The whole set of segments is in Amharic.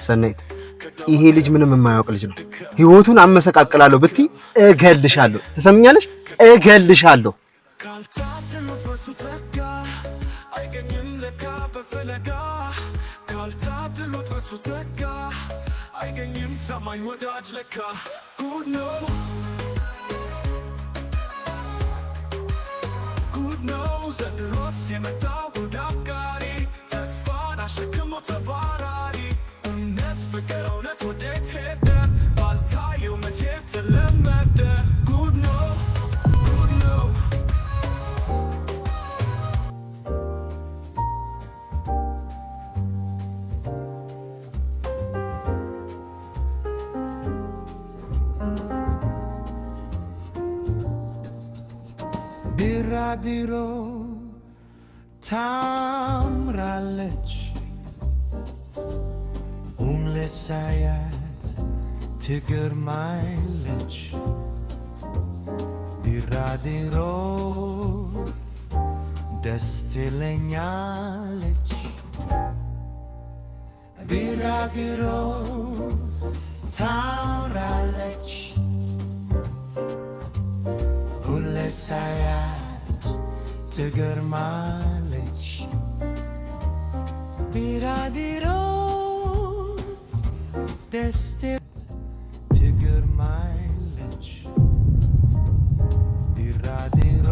ሰናይት ይሄ ልጅ ምንም የማያውቅ ልጅ ነው። ህይወቱን አመሰቃቅላለሁ ብቲ እገልሻለሁ። ትሰምኛለሽ? እገልሻለሁ። ቢራዲሮ ታምራለች ለሳያት ትገርማለች ቢራዲሮ ደስ ትለኛለች ቢራዲሮ ታምራለች ለሳያት ትገርማለች ቢራዲሮ ደስ ትገርማለች ቢራዲሮ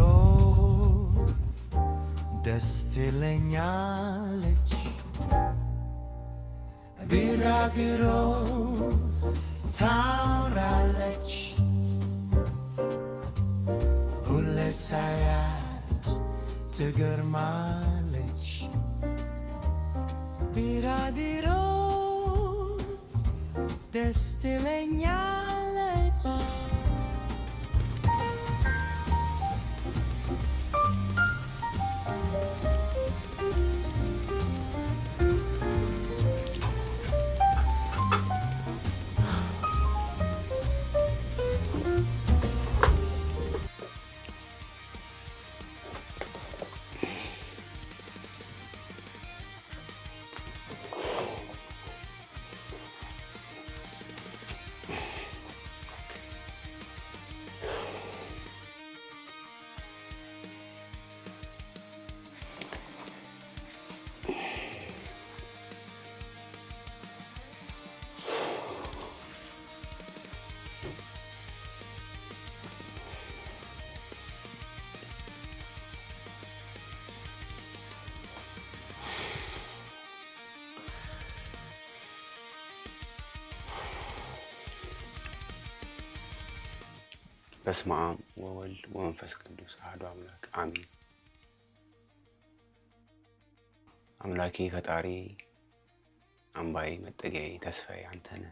ደስ ትለኛለች ቢራዲሮ ታምራለች ሳያት ትገርማለች ቢራዲሮ ደስ ትለኛለች በስመ አብ ወወልድ ወመንፈስ ቅዱስ አሐዱ አምላክ አሜን። አምላኬ ፈጣሪ አምባዬ መጠጊያዬ ተስፋዬ አንተ ነህ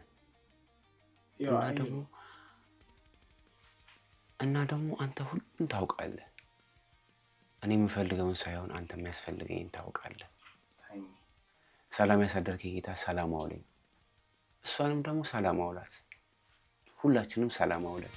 እና ደግሞ አንተ ሁሉን ታውቃለህ። እኔ የምፈልገውን ሳይሆን አንተ የሚያስፈልገኝን ታውቃለህ። ሰላም ያሳደርከኝ ጌታ ሰላም አውለኝ፣ እሷንም ደግሞ ሰላም አውላት፣ ሁላችንም ሰላም አውለን።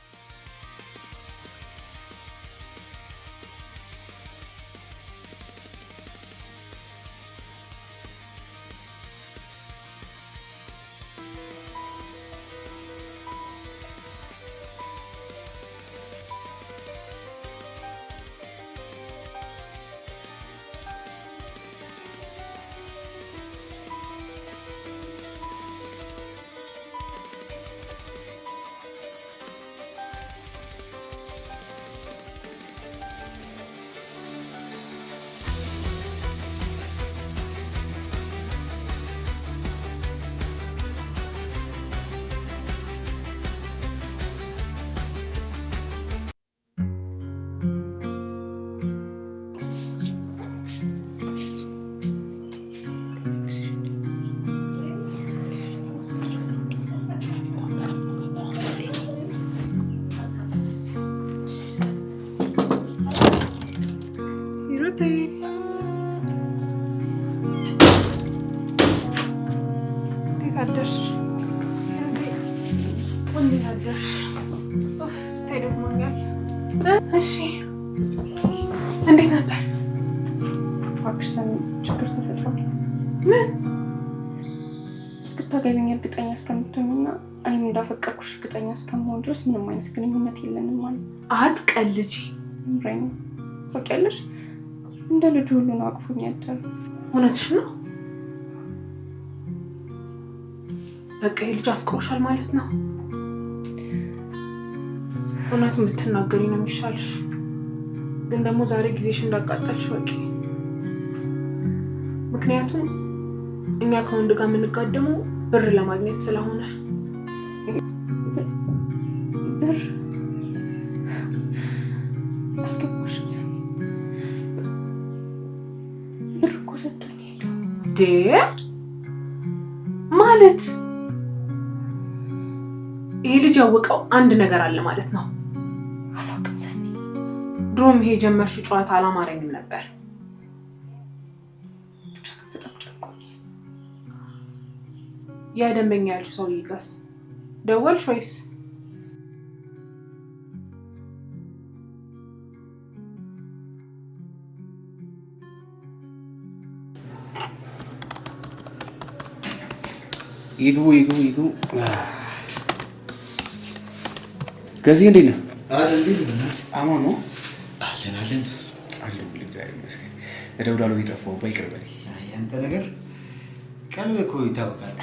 እሺ እንዴት ነበር? ችግር ተፈጥሯል። ምን እስክታገቢኝ እርግጠኛ እስከምትሆኝና እኔም እንዳፈቀርኩሽ እርግጠኛ እስከምሆን ድረስ ምንም አይነት ግንኙነት የለንም ማለት አትቀልጂ። ምሬኝ ታውቂያለሽ እንደ ልጅ ሁሉ ነው አቅፎኝ ያደረ። እውነትሽ ነው? በቃ የልጅ አፍቅሮሻል ማለት ነው? እውነቱን ብትናገሪ ነው የሚሻልሽ። ግን ደግሞ ዛሬ ጊዜሽ እንዳቃጠልሽ በቂ። ምክንያቱም እኛ ከወንድ ጋር የምንጋደመው ብር ለማግኘት ስለሆነ። ብር አልገባሽም ሰኒ። ብር እኮ ሰጥቶኝ ሄደው ማለት ይሄ ልጅ ያወቀው አንድ ነገር አለ ማለት ነው። አላውቅም ሰኒ። ድሮም ይሄ ጀመርሽ ጨዋታ አላማረኝም ነበር። ያ ደንበኛ ያልሽው ሰውዬ ጋርስ ደወልሽ ወይስ? ይግቡ። ከዚህ እንዴት ነህ? አማን ነው? አለን እግዚአብሔር ይመስገን። እደውላለሁ የጠፋሁት ይቅር በለኝ። ያንተ ነገር ቀልብ እኮ ይታወቃል።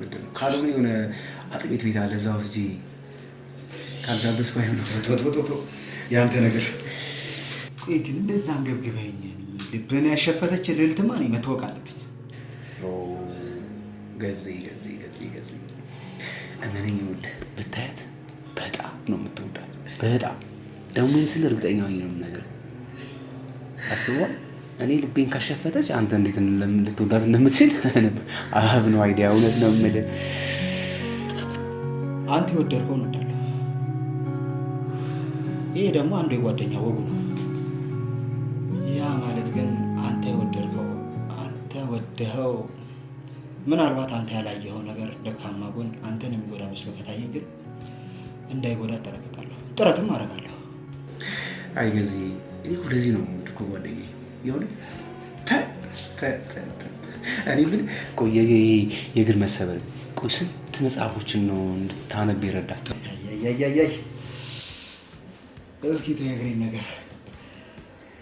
ምንድን ነው ካልሆነ የሆነ አጥሜት ቤት አለ እዛው ወስጄ ካልጋበዝኩ አይሆንም። ያንተ ነገር ቆይ ግን እንደዛ አንገብግበኝ ልብን ያሸፈተች ልዕልትማ እኔ መታወቅ አለብኝ። ገዜ እመነኝ ይኸውልህ ብታያት በጣም ነው የምትወዳት። በጣም ደግሞ ስለ እርግጠኛ ሆኜ ነው የምነግርህ። አስበዋል እኔ ልቤን ካሸፈተች አንተ እንዴት ልትወዳት እንደምትችል አብ ነው አይዲያ። እውነት ነው የምልህ አንተ የወደድከውን እወዳለሁ። ይሄ ደግሞ አንዱ የጓደኛ ወጉ ነው። ያ ማለት ግን አንተ የወደድከው አንተ ወደኸው ምናልባት አንተ ያላየኸው ነገር ደካማ ጎን አንተን የሚጎዳ መስሎ ከታየኝ ግን እንዳይጎዳ እጠነቀቃለሁ፣ ጥረትም አደርጋለሁ። አይ ገዜ እኔ ወደዚህ ነው እኮ ጓደኛዬ የእውነት እኔ ምን ቆይ የእግር መሰበር ቆይ ስንት መጽሐፎችን ነው እንድታነብ ይረዳል። እስኪ ተነግረኝ ነገር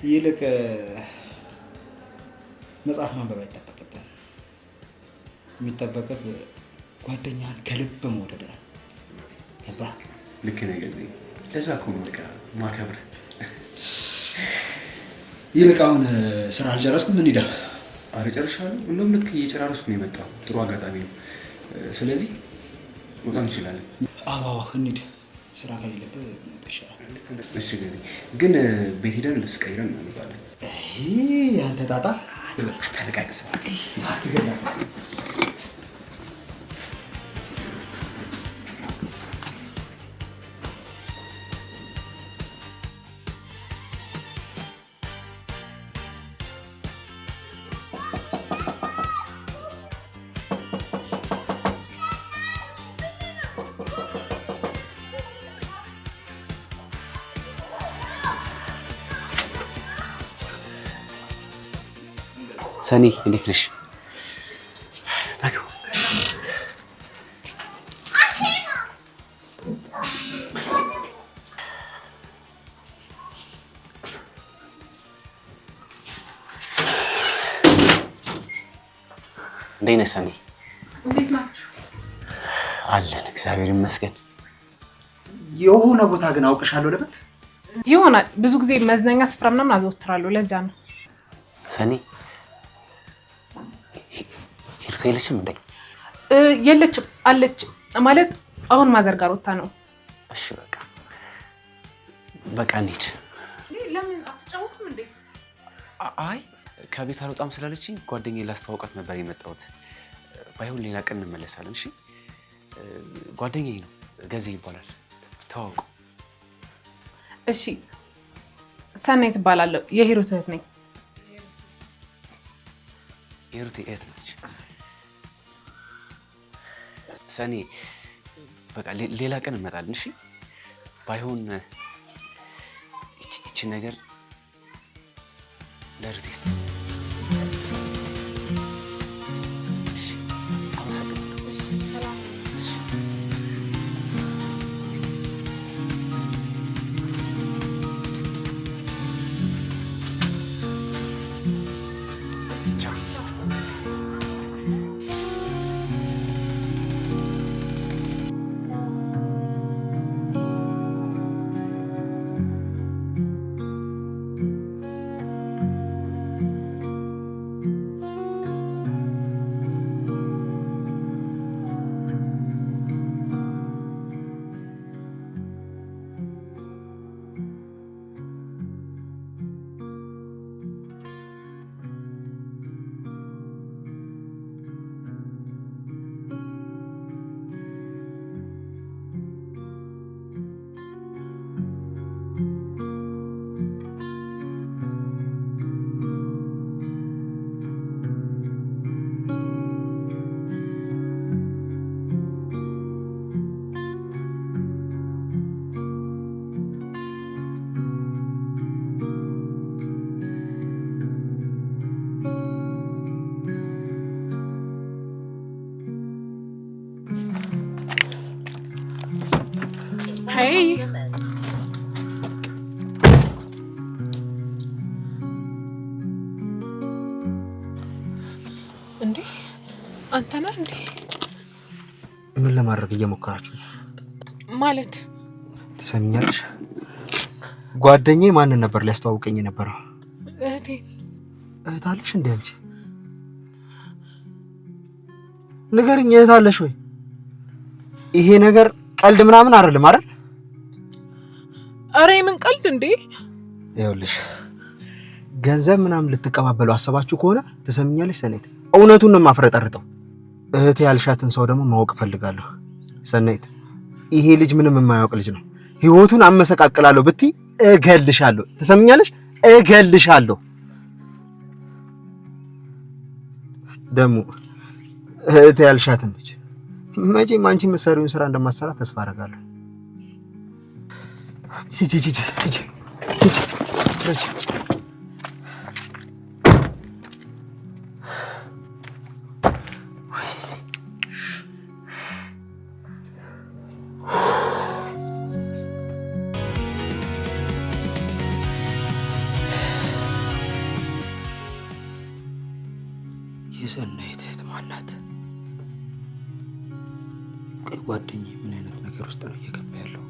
ይልቅ መጽሐፍ ማንበብ አይጠበቅብህም። የሚጠበቅብህ ጓደኛህን ከልብ መውደድ ነው። ገባህ? ልክ ነህ ገዜ። ለዛ እኮ ነው በቃ ማከብርህ። ይልቅ አሁን ስራ አልጨረስኩም። እንሂዳ። ኧረ ጨርሻለሁ። እንደውም ልክ እየጨራረስኩ ነው የመጣው። ጥሩ አጋጣሚ ነው። ስለዚህ መውጣት እንችላለን። አዎ እንሂድ። ስራ ከሌለብህ መውጣት ይሻላል። እሺ ገዜ፣ ግን ቤት ሄደን ልብስ ቀይረን እንመጣለን። ያንተ ጣጣ አታለቃቅስ። ሰኒ እንዴት ነሽ? እንዴት ነሽ ሰኒ? እንዴት ናችሁ? አለን እግዚአብሔር ይመስገን። የሆነ ቦታ ግን አውቅሻለሁ ልበል? ይሆናል። ብዙ ጊዜ መዝናኛ ስፍራ ምናምን አዘወትራለሁ። ለዛ ነው። ሰኒ ሂርቶ የለችም እንዴ? የለችም አለች ማለት አሁን ማዘር ጋር ወጣ ነው። እሺ በቃ እንሂድ። ለምን አትጫወቱም እንዴ? አይ ከቤት አልወጣም ስላለችኝ ጓደኛዬን ላስተዋውቃት ነበር የመጣሁት። ባይሆን ሌላ ቀን እንመለሳለን። እሺ ጓደኛዬ ነው፣ ገዜ ይባላል። ተዋውቁ። እሺ ሰናይ ትባላለሁ። የሂሩት እህት ነኝ። የሂሩት እህት ነች። ሰኒ በቃ ሌላ ቀን እንመጣለን። እሺ ባይሆን እቺ ነገር ለሂሩት ይስጥ። Hey. እንዴ አንተ ነህ እንዴ? ምን ለማድረግ እየሞከራችሁ ነው? ማለት ትሰሚኛለሽ? ጓደኛዬ ማንን ነበር ሊያስተዋውቀኝ የነበረው? እህቴ። እህት አለሽ እንዴ አንቺ? ንገሪኝ፣ እህት አለሽ ወይ? ይሄ ነገር ቀልድ ምናምን አይደለም አይደል? አረ ምን ቀልድ እንዴ? ይኸውልሽ ገንዘብ ምናምን ልትቀባበሉ አሰባችሁ ከሆነ ትሰሚኛለሽ ሰኔት፣ እውነቱን ነው የማፍረጠርጠው። እህቴ ያልሻትን ሰው ደግሞ ማወቅ እፈልጋለሁ ሰኔት። ይሄ ልጅ ምንም የማያውቅ ልጅ ነው። ህይወቱን አመሰቃቅላለሁ ብትይ እገልሻለሁ። ትሰሚኛለሽ? እገልሻለሁ። ደግሞ እህቴ ያልሻትን ልጅ መቼም አንቺ የምትሰሪውን ስራ እንደማትሰራ ተስፋ አደርጋለሁ። ሂጂ ሂጂ ሂጂ ሂጂ። የሰናይት እህት ማናት? ቆይ ጓደኛዬ ምን አይነት ነገር ውስጥ ነው እየገባ ያለው?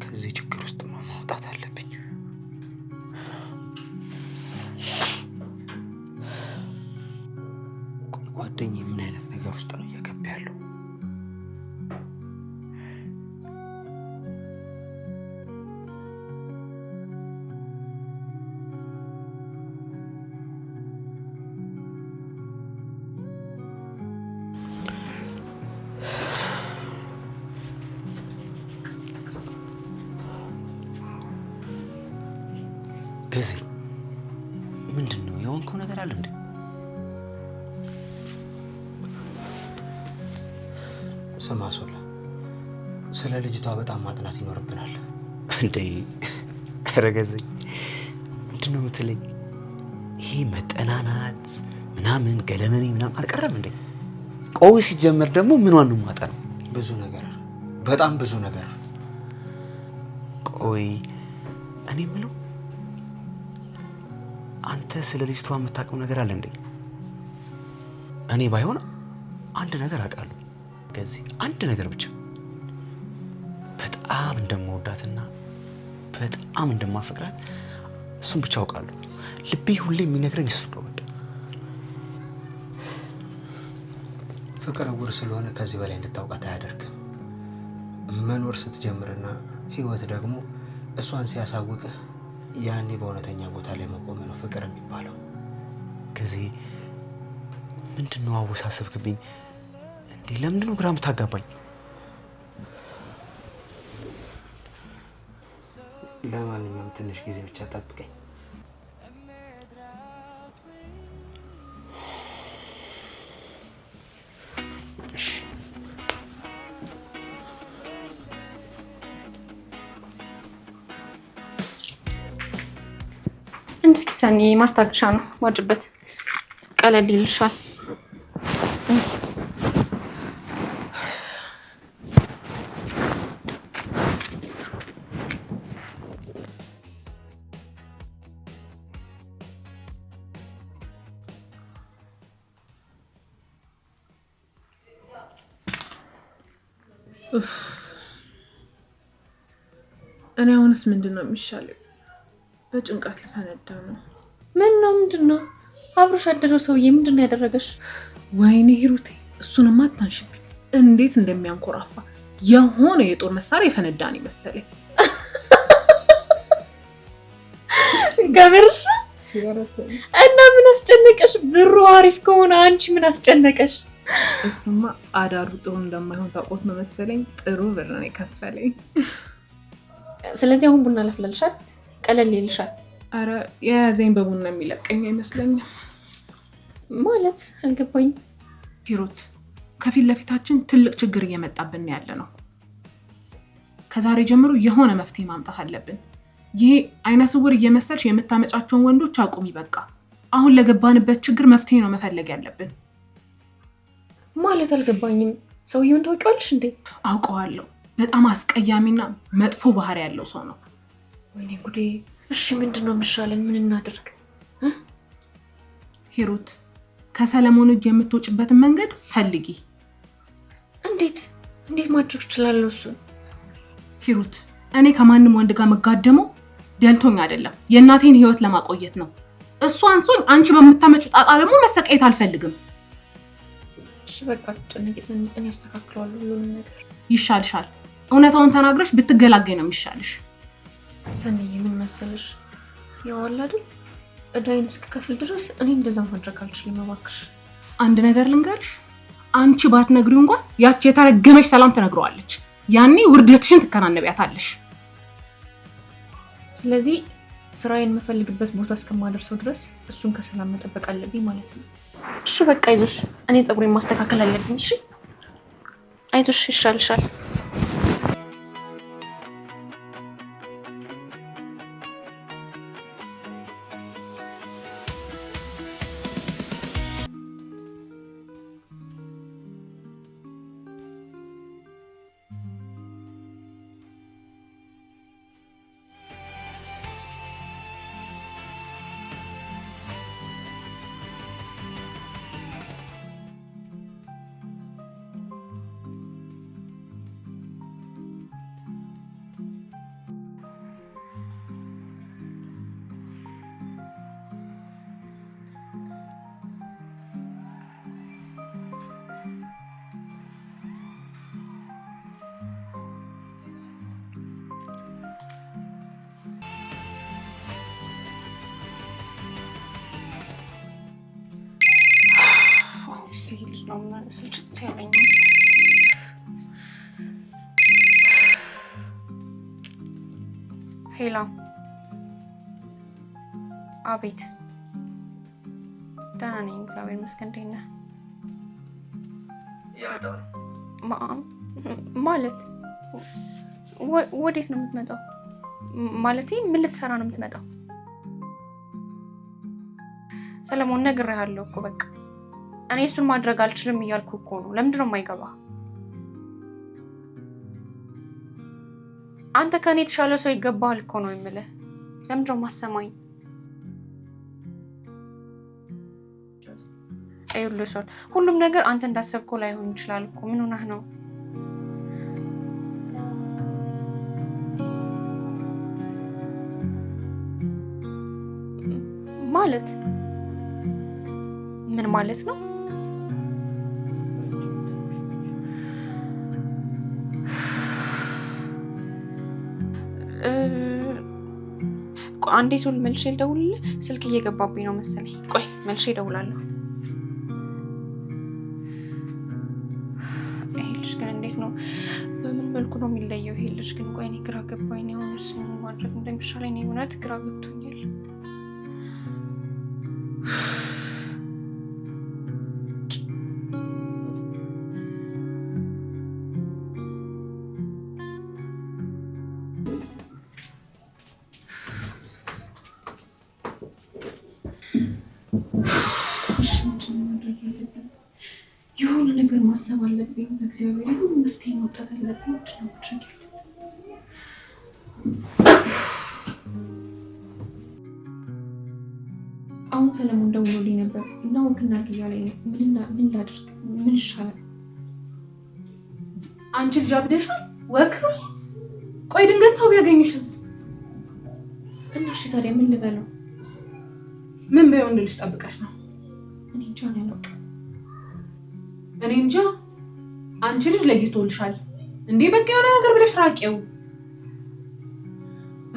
ከዚህ ችግር ውስጥ ማውጣት አለብኝ። ቆይ ጓደኛዬ ምን አይነት ነገር ውስጥ ነው እየገባ ያለው? ገዜ ምንድን ነው የሆንከው ነገር አለ እንዴ? ስማ ሶላ፣ ስለ ልጅቷ በጣም ማጥናት ይኖርብናል። እንዴ ኧረ ገዜ ምንድን ነው የምትለኝ? ይሄ መጠናናት ምናምን ገለመኔ ምናምን አልቀረም እንዴ? ቆይ ሲጀመር ደግሞ ምኗን ነው ማጠናው? ብዙ ነገር፣ በጣም ብዙ ነገር። ቆይ እኔ የምለው አንተ ስለ ልጅቷ የምታውቀው ነገር አለ እንዴ? እኔ ባይሆን አንድ ነገር አውቃለሁ ገዜ፣ አንድ ነገር ብቻ። በጣም እንደምወዳትና በጣም እንደማፈቅራት እሱን ብቻ አውቃለሁ። ልቤ ሁሌ የሚነግረኝ እሱ ነው። በቃ ፍቅር እውር ስለሆነ ከዚህ በላይ እንድታውቃት አያደርግም። መኖር ስትጀምርና ህይወት ደግሞ እሷን ሲያሳውቅህ ያኔ በእውነተኛ ቦታ ላይ መቆም ነው ፍቅር የሚባለው። ገዜ ምንድን ነው አወሳሰብክብኝ እንዴ? ለምንድን ነው ግራ የምታጋባኝ? ለማንኛውም ትንሽ ጊዜ ብቻ ጠብቀኝ። እሺ እስኪ ሰኒ ማስታገሻ ነው ዋጭበት፣ ቀለል ይልሻል። እኔ አሁንስ ምንድን ነው የሚሻለው? በጭንቀት ልፈነዳ ነው። ምን ነው ምንድን ነው? አብሮሽ ያደረው ሰውዬ ምንድን ነው ያደረገሽ? ወይኔ ሂሩቴ፣ እሱንማ አታንሽብኝ። እንዴት እንደሚያንኮራፋ የሆነ የጦር መሳሪያ የፈነዳን መሰለኝ። ገበርሽ እና ምን አስጨነቀሽ? ብሩ አሪፍ ከሆነ አንቺ ምን አስጨነቀሽ? እሱማ አዳሩ ጥሩ እንደማይሆን ታውቆት ነው መሰለኝ ጥሩ ብር ነው የከፈለኝ። ስለዚህ አሁን ቡና ላፍላልሻል፣ ቀለል ይልሻል። አረ የያዘኝ በቡና የሚለቀኝ አይመስለኝም። ማለት አልገባኝም። ሂሩት፣ ከፊት ለፊታችን ትልቅ ችግር እየመጣብን ያለ ነው። ከዛሬ ጀምሮ የሆነ መፍትሄ ማምጣት አለብን። ይሄ አይነ ስውር እየመሰልሽ የምታመጫቸውን ወንዶች አቁሚ። በቃ አሁን ለገባንበት ችግር መፍትሄ ነው መፈለግ ያለብን። ማለት አልገባኝም። ሰውየውን ታውቂዋለሽ እንዴ? አውቀዋለሁ። በጣም አስቀያሚና መጥፎ ባህሪ ያለው ሰው ነው። ወይኔ ጉዴ። እሺ ምንድነው የሚሻለን? ምን እናድርግ? ሂሩት ከሰለሞን እጅ የምትወጭበትን መንገድ ፈልጊ። እንዴት ማድረግ እችላለሁ እሱ? ሂሩት እኔ ከማንም ወንድ ጋር መጋደመው ደልቶኝ አይደለም፣ የእናቴን ህይወት ለማቆየት ነው። እሱ አንሶኝ አንቺ በምታመጪው ጣጣ ደግሞ መሰቃየት አልፈልግም። እሺ በቃ ጭንቂ ሰኒ፣ እኔ አስተካክለዋለሁ ሁሉንም ነገር። ይሻልሻል። እውነታውን ተናግረሽ ብትገላገኝ ነው የሚሻልሽ። ሰኒዬ ምን መሰለሽ፣ ያው አይደል እዳይን እስክከፍል ድረስ እኔ እንደዛ ማድረግ አልችልም። እባክሽ አንድ ነገር ልንገርሽ፣ አንቺ ባትነግሪው እንኳን ያቺ የተረገመች ሰላም ትነግረዋለች። ያኔ ውርደትሽን ትከናነቢያታለሽ። ስለዚህ ስራዬን የምፈልግበት ቦታ እስከማደርሰው ድረስ እሱን ከሰላም መጠበቅ አለብኝ ማለት ነው። እሺ በቃ አይዞሽ፣ እኔ ፀጉሬን ማስተካከል አለብኝ። እሺ አይዞሽ፣ ይሻልሻል። ልጅ ነው ስልችት ያለኝ። ሄላ አቤት። ደህና ነኝ እግዚአብሔር ይመስገን። እንዴት ነህ? ማለት ወዴት ነው የምትመጣው? ማለቴ ምን ልትሰራ ነው የምትመጣው? ሰለሞን ነግሬሃለሁ እኮ በቃ እኔ እሱን ማድረግ አልችልም እያልኩ እኮ ነው። ለምንድን ነው የማይገባ? አንተ ከኔ የተሻለ ሰው ይገባሃል እኮ ነው የምልህ። ለምንድን ነው የማሰማኝ? ይኸውልህ ሶል፣ ሁሉም ነገር አንተ እንዳሰብከው ላይሆን ይችላል እኮ። ምን ሆነህ ነው? ማለት ምን ማለት ነው? አንዴ ሶል መልሼ ልደውልልህ። ስልክ እየገባብኝ ነው መሰለኝ። ቆይ መልሼ እደውላለሁ። ይሄ ልጅ ግን እንዴት ነው? በምን መልኩ ነው የሚለየው ይሄ ልጅ ግን? ቆይ እኔ ግራ ገባኝ። አሁን እሱ ማድረግ እንደሚሻለኝ እውነት ግራ ገብቶኛል። የሆነ ነገር ማሰብ አለብኝ። በእግዚአብሔር የሆነ መፍትሄ ማውጣት አለብኝ። ምንድን ነው ማድረግ ያለብኝ? አሁን ሰለሞን ደውሎልኝ ነበር እና ወክ እናድርግ እያለኝ ነው። ምን ላድርግ? ምን ይሻላል? አንቺ ልጅ አብደሻል። ወክ? ቆይ ድንገት ሰው ቢያገኝሽስ? እና እሺ ታዲያ ምን ልበለው? ምን በይው እንድልሽ ጠብቀሽ ነው? እኔ እንጃ ነው ያላውቅም። እኔ እንጃ። አንቺ ልጅ ለይቶልሻል እንዴ? በቃ የሆነ ነገር ብለሽ ራቂው።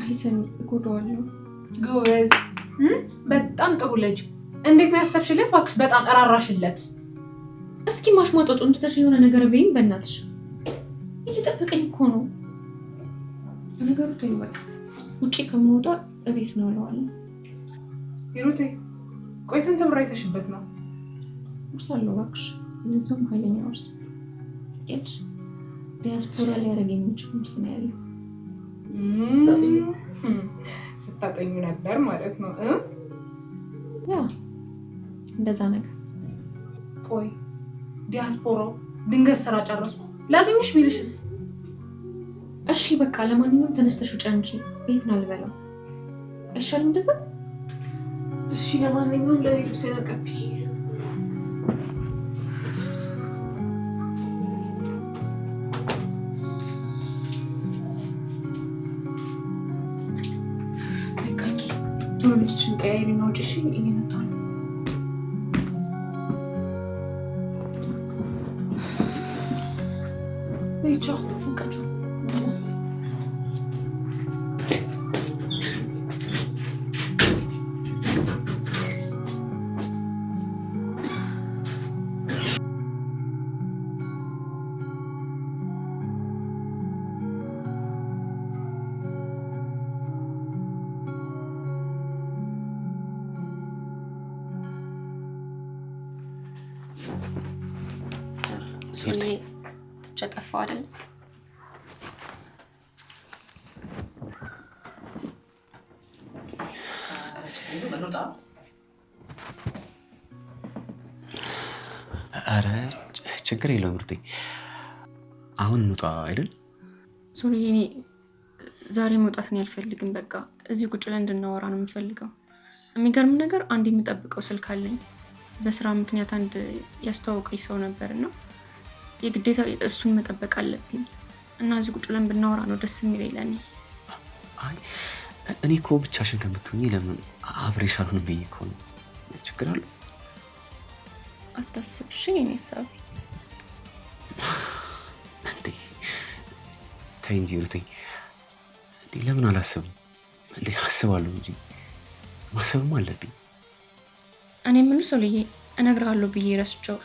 አይሰን እጎዳዋለሁ። ጎበዝ፣ በጣም ጥሩ ልጅ። እንዴት ነው ያሰብሽለት? እባክሽ በጣም እራራሽለት። እስኪ ማሽሟጠጡን ትተሽ የሆነ ነገር በይኝ በእናትሽ። እየጠበቀኝ እኮ ነው። ነገሩ ተይው በቃ። ውጪ ከመውጣ እቤት ነው እለዋለሁ። ሂሩቴ ቆይ ስንት ብር አይተሽበት ነው? ውርሳለሁ እባክሽ። ለዛውም ኃይለኛ ውርስ። ያች ዲያስፖራ ሊያደርግ የሚችል ውርስ ነው ያለው። ስታጠኙ ነበር ማለት ነው? ያ እንደዛ ነገር። ቆይ ዲያስፖራው ድንገት ስራ ጨረስኩ ላገኝሽ ቢልሽስ? እሺ በቃ ለማንኛውም ተነስተሽ ውጪ እንጂ ቤት ነው ልበለው አይሻልም እንደዛ? እሺ ለማንኛውም ለልብስ ያቀርብ በቃኪ ቶሎ ልብስሽን ቀያይሪና ውጪ። እሺ እየመጣ ነው። ብቻ እንቀጭ ሶሪ ተጨጠፋው አይደል? አረ ችግር የለውም ምርቴ፣ አሁን እንውጣ አይደል? ሶሪ እኔ ዛሬ መውጣትን አልፈልግም። በቃ እዚህ ቁጭ ላይ እንድናወራ ነው የምፈልገው። የሚገርም ነገር አንድ የምጠብቀው ስልክ አለኝ። በስራ ምክንያት አንድ ያስተዋወቀኝ ሰው ነበርና የግዴታ እሱን መጠበቅ አለብኝ እና እዚህ ቁጭ ብለን ብናወራ ነው ደስ የሚለኝ ለኔ። አይ እኔ እኮ ብቻሽን ከምትሆኚ ለምን አብሬሽ አልሆንም ብዬ እኮ ነው። ችግር አለው? አታስብ እሺ የኔ ሀሳብ። እንዴ ተይ እንጂ ሩቴ፣ እንዴ ለምን አላስብም? እንዴ አስባለሁ እንጂ ማሰብም አለብኝ። እኔ ምን ሰውዬ እነግርሃለሁ ብዬ ረስቸው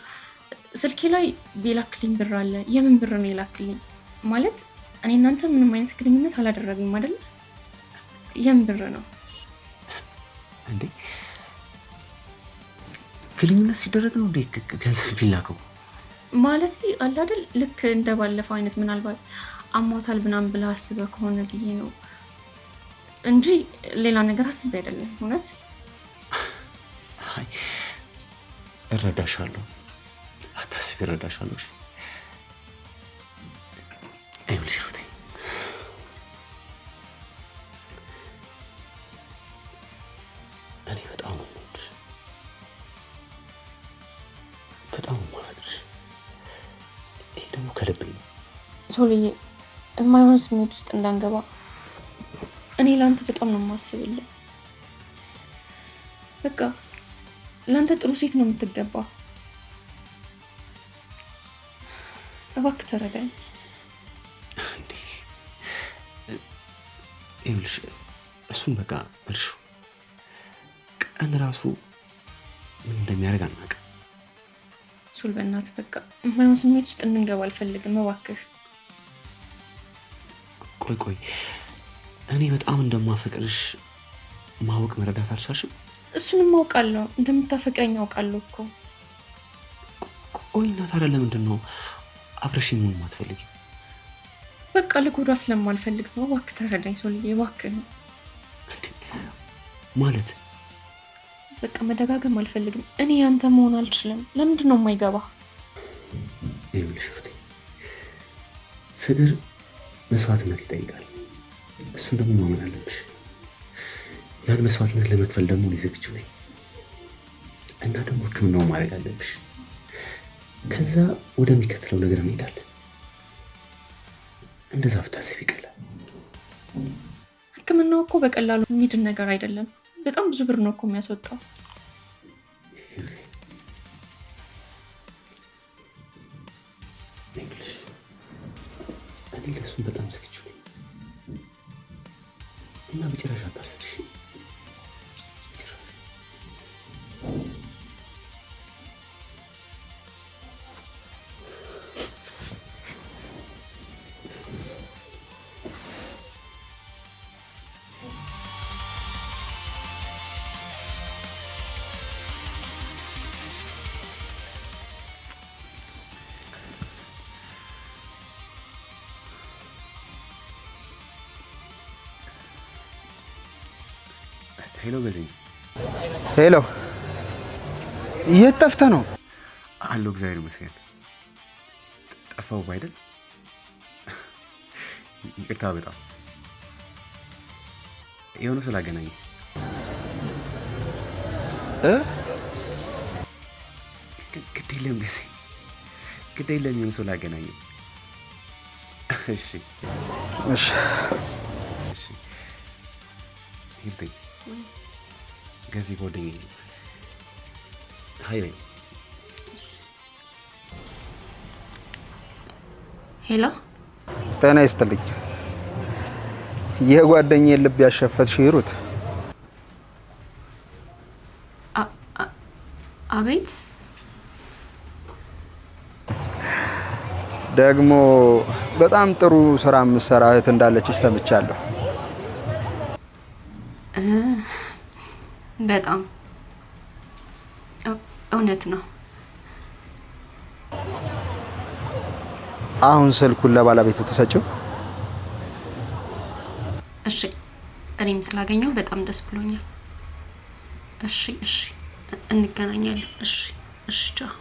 ስልኬ ላይ የላክልኝ ብር አለ። የምን ብር ነው የላክልኝ? ማለት እኔ እናንተ ምንም አይነት ግንኙነት አላደረግንም አይደል? የምን ብር ነው እንዴ? ግንኙነት ሲደረግ ነው እንዴ ገንዘብ ቢላከው? ማለት አለ አይደል? ልክ እንደ ባለፈው አይነት ምናልባት አሟታል ምናምን ብለህ አስበህ ከሆነ ብዬ ነው እንጂ ሌላ ነገር አስቤ አይደለም። እውነት አይ እረዳሻለሁ፣ አታስቢ፣ እረዳሻለሁ። አይብልሽ ሩቴ፣ እኔ በጣም ነው የምወድሽ፣ በጣም ነው የማፈቅርሽ። ይሄ ደግሞ ከልቤ ነው። ሶልዬ የማይሆን ስሜት ውስጥ እንዳንገባ እኔ ለአንተ በጣም ነው የማስብልህ። በቃ ለአንተ ጥሩ ሴት ነው የምትገባ። እባክህ ተረዳኝ። ይኸውልሽ እሱን በቃ እርሹ። ቀን ራሱ ምን እንደሚያደርግ አናውቅም። ሱል በእናትህ በቃ የማይሆን ስሜት ውስጥ እንድንገባ አልፈልግም። እባክህ ቆይ እኔ በጣም እንደማፈቅርሽ ማወቅ መረዳት አልቻልሽም? እሱንም አውቃለሁ፣ እንደምታፈቅረኝ አውቃለሁ እኮ። ቆይ እና ታዲያ ለምንድን ነው አብረሽኝ መሆን የማትፈልጊው? በቃ ልጎዳ ስለማልፈልግ ነው። እባክህ ተረዳኝ ሶልዬ፣ እባክህ። ማለት በቃ መደጋገም አልፈልግም። እኔ ያንተ መሆን አልችልም። ለምንድን ነው የማይገባ? ይኸውልሽ ሩቴ፣ ፍቅር መስዋዕትነት ይጠይቃል። እሱን ደግሞ ማመን አለብሽ። ያን መስዋዕትነት ለመክፈል ደግሞ እኔ ዝግጁ ነኝ እና ደግሞ ሕክምናውን ማድረግ አለብሽ። ከዛ ወደሚከተለው ነገር እንሄዳለን። እንደዛ ብታስብ ይቀላል። ሕክምናው እኮ በቀላሉ የሚድን ነገር አይደለም። በጣም ብዙ ብር ነው እኮ የሚያስወጣው። እኔ ለእሱም በጣም ዝግጁ ነኝ እና በጭራሽ አታስብ። ሄሎ ገዘኝ። ሄሎ፣ የት ጠፍተህ ነው? አለሁ፣ እግዚአብሔር ይመስገን። ጠፋው አይደል? ይቅርታ በጣም የሆነ ስላገናኘ ግድ የለም ገሴ፣ ግድ የለም የሆነ ስላገናኘ። እሺ እሺ እሺ። ሂርቴ ገዜ ጓደኛዬ ነው። ሀይ በይ። ሄሎ ጤና ይስጥልኝ። የጓደኛዬን ልብ ያሸፈትሽ ሂሩት? አቤት። ደግሞ በጣም ጥሩ ስራ የምትሰራ እህት እንዳለችሽ ሰምቻለሁ። በጣም እውነት ነው። አሁን ስልኩን ለባለቤቱ ተሰጪው? እሺ፣ እኔም ስላገኘው በጣም ደስ ብሎኛል። እሺ እሺ፣ እንገናኛለን። እሺ እሺ፣ ቻው።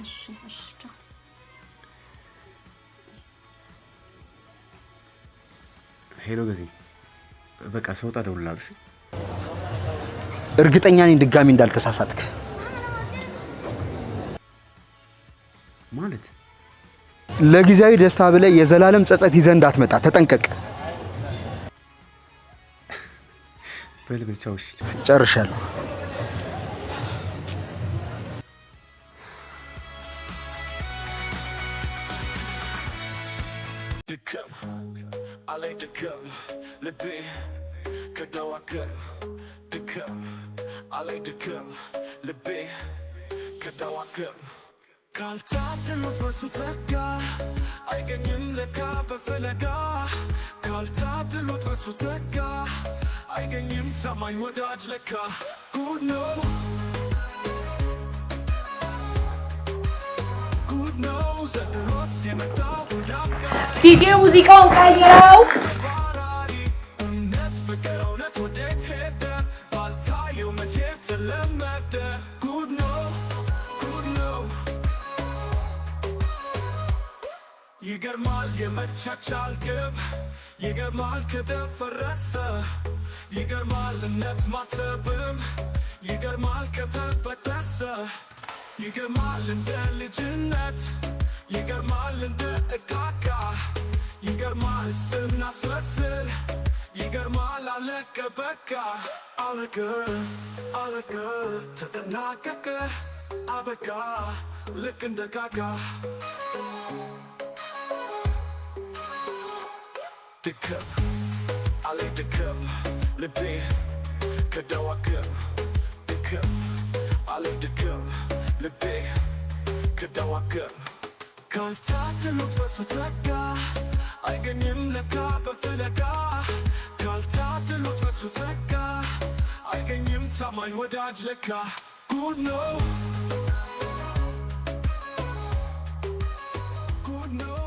እሺ እሺ፣ ቻው። ሄሎ ገዜ፣ በቃ ስወጣ እደውልልሃለሁ። እርግጠኛ ነኝ ድጋሚ እንዳልተሳሳትክ። ማለት ለጊዜያዊ ደስታ ብለህ የዘላለም ጸጸት ይዘህ እንዳትመጣ ተጠንቀቅ። በልብል ቻው። እሺ ጨርሻለሁ። ካልታደሉት በሱ ጸጋ አይገኝም ለካ በፈለጋ ካልታደሉት በሱ ጸጋ አይገኝም ታማኝ ወዳጅ ለካ ጉድ ነው ጉድ ነው ዘንድሮስ የመጣው ጉዳፍጋ ዲጄ ሙዚቃውን ቀይረው። ተባራሪ እምነት ፍቅር እውነት ወዴት ሄደ ባልታየው መሄድ ተለመደ ጉድ ነው ጉድ ነው ይገርማል የመቻቻል ግብ ይገርማል ከደፈረሰ ይገርማል እምነት ማተብም ይገርማል ከተበጠሰ ይገርማል እንደ ልጅነት ይገርማል እንደ እቃቃ ይገርማል ስናስመስል ይገርማል አለቀ በቃ አለቀ አለቀ ተጠናቀቀ አበቃ ልክ እንደ ቃቃ ድክም አለኝ ድክም ልቤ ከደዋክም ድክም አለኝ ድክም ልቤ ከደዋክም ካልታደሉት በሱ ጸጋ አይገኝም ለካ በፍለጋ ካልታደሉት በሱ ጸጋ አይገኝም ታማኝ ወዳጅ ለካ ጉድ ነው ጉድ ነው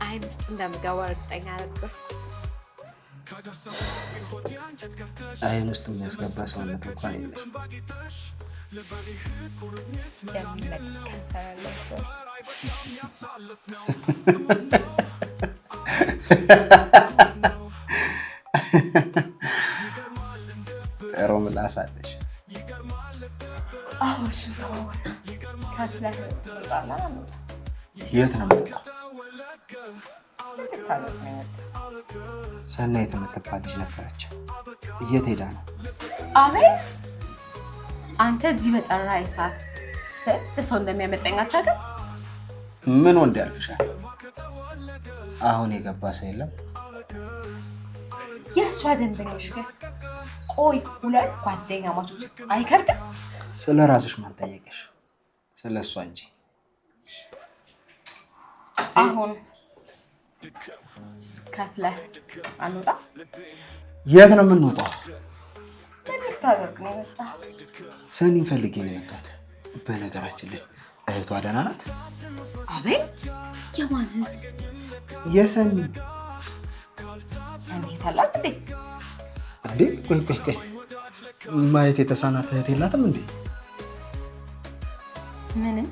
አይን ውስጥ እንደምገባ እርግጠኛ ነበር። አይን ውስጥ የሚያስገባ ሰውነት እንኳን የለሽ። ጥሩ ምላስ አለሽ። አዎ እሱ ተወው። ከፍለህ ትወጣና የት ነው የምትወጣው? ሰናይት የምትባል ልጅ ነበረች። የት ሄዳ ነው? አቤት አንተ እዚህ በጠራ ሰዓት ስንት ሰው እንደሚያመጣኝ አታውቅም? ምን ወንድ ያልፍሻል? አሁን የገባ ሰው የለም? የእሷ ደንበኞች ግን ቆይ ሁለት ጓደኛ ማቾች አይከብድም? ስለ ራስሽ ማን ጠየቀሽ? ስለ እሷ እንጂ። አሁን ከፍለህ አንወጣ? የት ነው የምንወጣው? ምን ልታደርግ ነው የመጣው? ሰኒን ፈልጌ ነው የመጣሁት። በነገራችን ላይ እህቷ ደህና ናት? አቤት የማን እህት? የሰኒ። ሰኒ ታላቅ እንዴ? እንዴ ቆይ ማየት የተሳናት እህት የላትም እንዴ? ምንም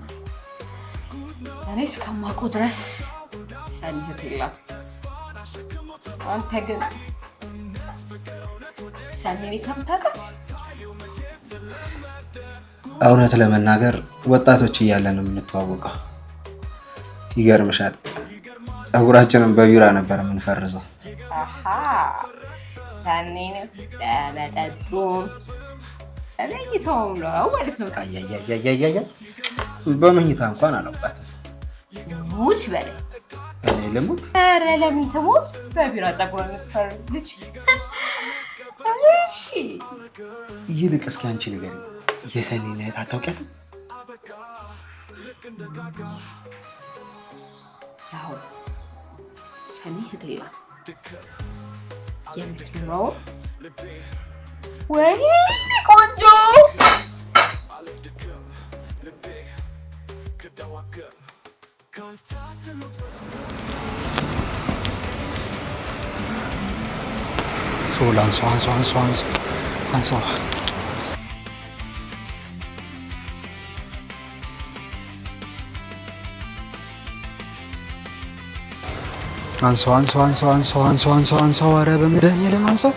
እኔ እስከማውቀው ድረስ ሰኒ እህት የላት። አንተ ግን ሰኒ ቤት ነው የምታውቃት? እውነት ለመናገር ወጣቶች እያለን ነው የምንተዋወቀው። ይገርምሻል፣ ፀጉራችንን በቢራ ነበር የምንፈርዘው። ሰኒን በመጠጡም በመኝታውም ነው ማለት ነው። አያያያያያ በመኝታ እንኳን አላውቃትም። ሙች በለ እኔ ልሙት? ኧረ ለምን ትሞት? በቢራ ፀጉሯን የምትፈርዝ ልጅ። እሺ ይልቅ እስኪ አንቺ ንገሪኝ፣ የሰኒን እህት አታውቂያትም? ያው ሰኒ እህት የላት የምትኖረው ወይኔ ቆንጆ ሶል አንሷ አንሷ ኧረ በመድኃኒዓለም አንሳው።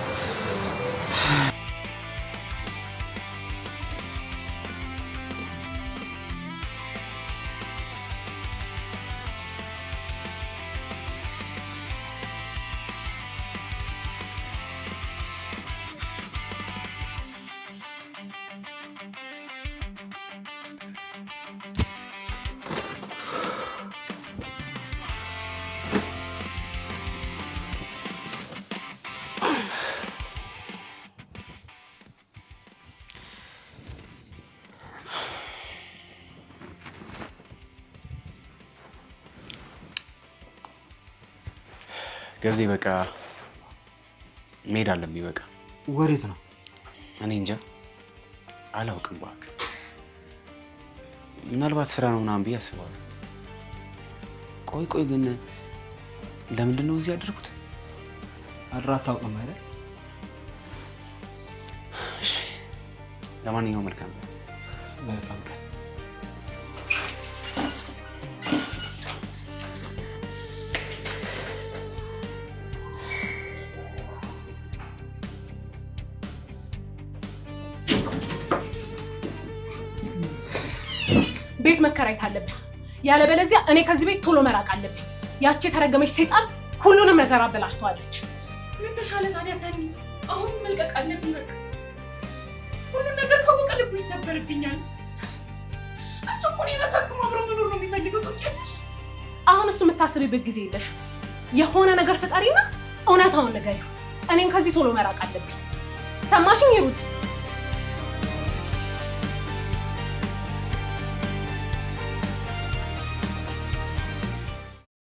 ገዜ በቃ መሄድ አለብኝ። በቃ ወዴት ነው? እኔ እንጃ አላውቅም። እባክህ ምናልባት ስራ ነው ምናምን ብዬ አስባለሁ። ቆይ ግን ለምንድን ነው እዚህ ያደረኩት? አድራ አታውቅም አይደል? እሺ ለማንኛውም መልካም ቀን። ቤት መከራየት አለብህ፣ ያለበለዚያ እኔ ከዚህ ቤት ቶሎ መራቅ አለብኝ። ያቺ የተረገመች ሴጣን ሁሉንም ነገር አበላሽተዋለች። ምን ተሻለ ታዲያ ሰኒ? አሁን መልቀቅ አለብኝ። በቃ ሁሉን ነገር ካወቀ ልቡ ይሰበርብኛል። እሱ እኮ እኔን አሳክሞ አብሮ መኖር ነው የሚፈልገው። ታውቂያለሽ? አሁን እሱ የምታስብበት ጊዜ የለሽ። የሆነ ነገር ፍጠሪና እውነታውን ንገሪው። እኔም ከዚህ ቶሎ መራቅ አለብኝ። ሰማሽኝ ሂሩት?